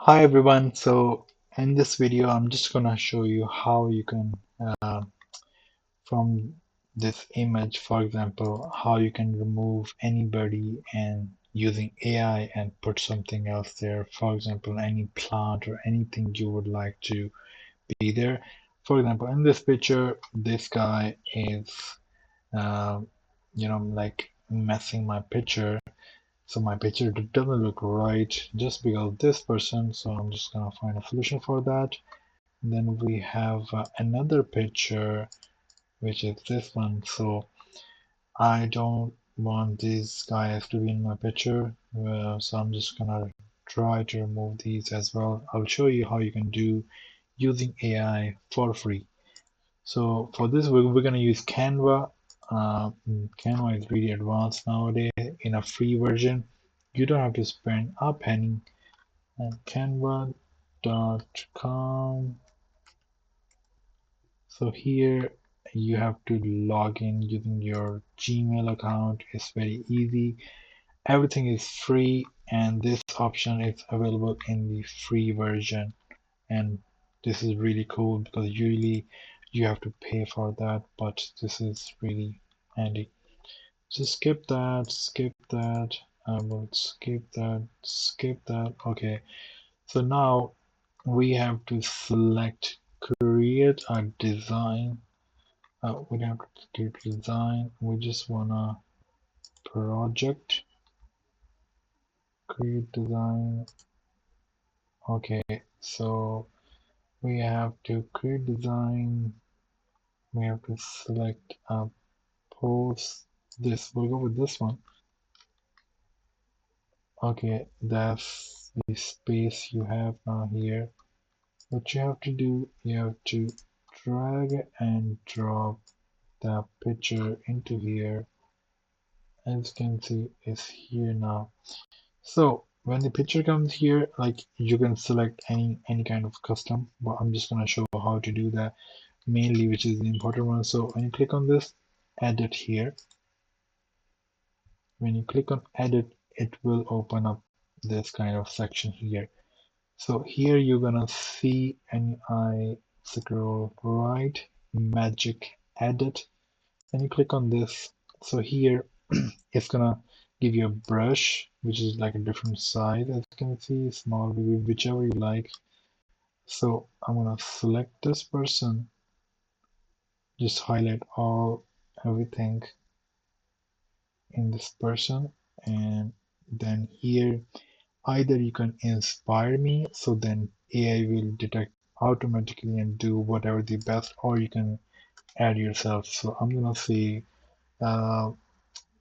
Hi everyone. So in this video, I'm just gonna show you how you can from this image, for example, how you can remove anybody and using AI and put something else there. For example, any plant or anything you would like to be there. For example, in this picture, this guy is, uh, like messing my picture. So my picture doesn't look right just because of this person. So I'm just gonna find a solution for that. Then we have another picture, which is this one. So I don't want these guys to be in my picture. So I'm just gonna try to remove these as well. I'll show you how you can do using AI for free. So for this, we're gonna use Canva. Canva is really advanced nowadays in a free version. You don't have to spend a penny. And canva.com. So here you have to log in using your Gmail account. It's very easy. Everything is free, and this option is available in the free version. And this is really cool because usually you have to pay for that, but this is really handy. So skip that, skip that. I will skip that, skip that. Okay. So now we have to select create a design. We don't have to create design. We just wanna project create design. Okay, so we have to create design. We have to select a post. This we'll go with this one. Okay, that's the space you have now here. What you have to do, you have to drag and drop the picture into here. As you can see, it's here now. So when the picture comes here, like you can select any kind of custom, but I'm just gonna show how to do that mainly, which is the important one. So when you click on this edit here, when you click on edit, it will open up this kind of section here. So here you're gonna see, and I scroll right, magic edit, and you click on this. So here it's gonna give you a brush, which is like a different size, as you can see, small, whichever you like. So I'm gonna select this person, just highlight all everything in this person, and then here either you can inspire me, so then AI will detect automatically and do whatever the best, or you can add yourself. So I'm gonna say uh,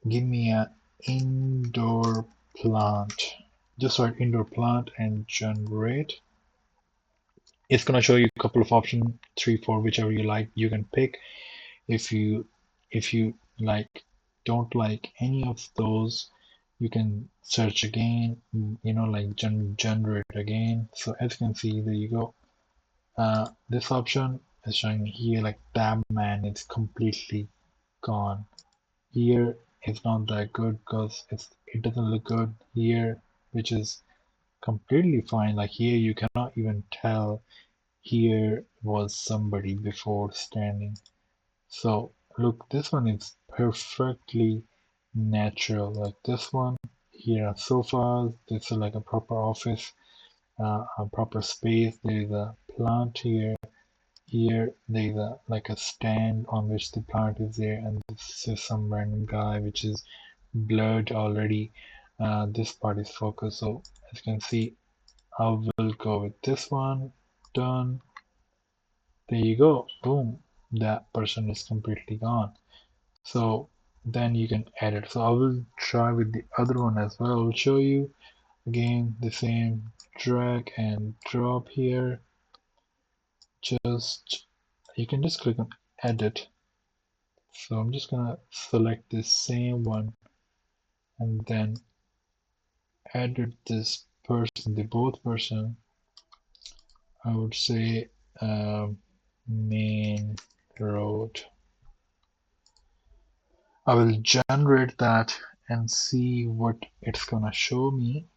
give me an indoor plant. Just write indoor plant and generate. It's gonna show you a couple of options, 3, 4, whichever you like. You can pick. If you like don't like any of those, you can search again. Like generate again. So as you can see, there you go. This option is showing me here like man is completely gone. Here it's not that good because it doesn't look good here, which is completely fine. Like here you cannot even tell here was somebody before standing. So look, this one is perfectly natural. Like this one here are sofas. This is like a proper office, a proper space. There is a plant here. Here there is like a stand on which the plant is there, and this is some random guy which is blurred already. This part is focused. So as you can see, I will go with this one. Done. There you go. Boom. That person is completely gone. So then you can edit. So I will try with the other one as well. I will show you again the same, drag and drop here. Just you can just click on edit. So I'm just gonna select the same one and then edit this person, the both person. I would say main road. I will generate that and see what it's gonna show me.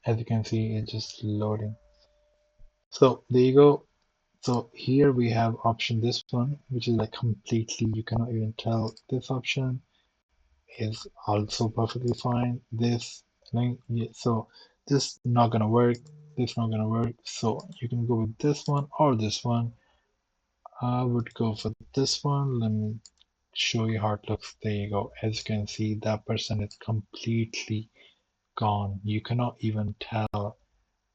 As you can see, it's just loading. So there you go. So here we have option this one, which is like completely, you cannot even tell. This option is also perfectly fine. This link, yeah, so this not gonna work. This not gonna work. So you can go with this one or this one. I would go for this one. Let me show you how it looks. There you go. As you can see, that person is completely gone. You cannot even tell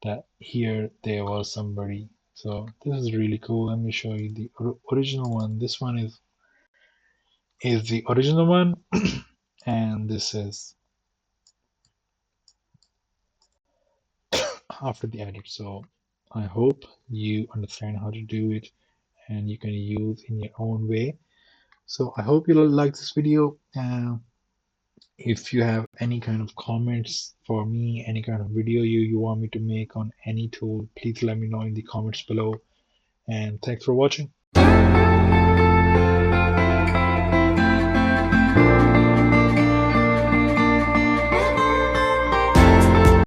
that here there was somebody. So this is really cool. Let me show you the original one. This one is the original one, and this is after the edit. So I hope you understand how to do it and you can use in your own way. So I hope you like this video. If you have any kind of comments for me, any kind of video you want me to make on any tool, please let me know in the comments below. And thanks for watching.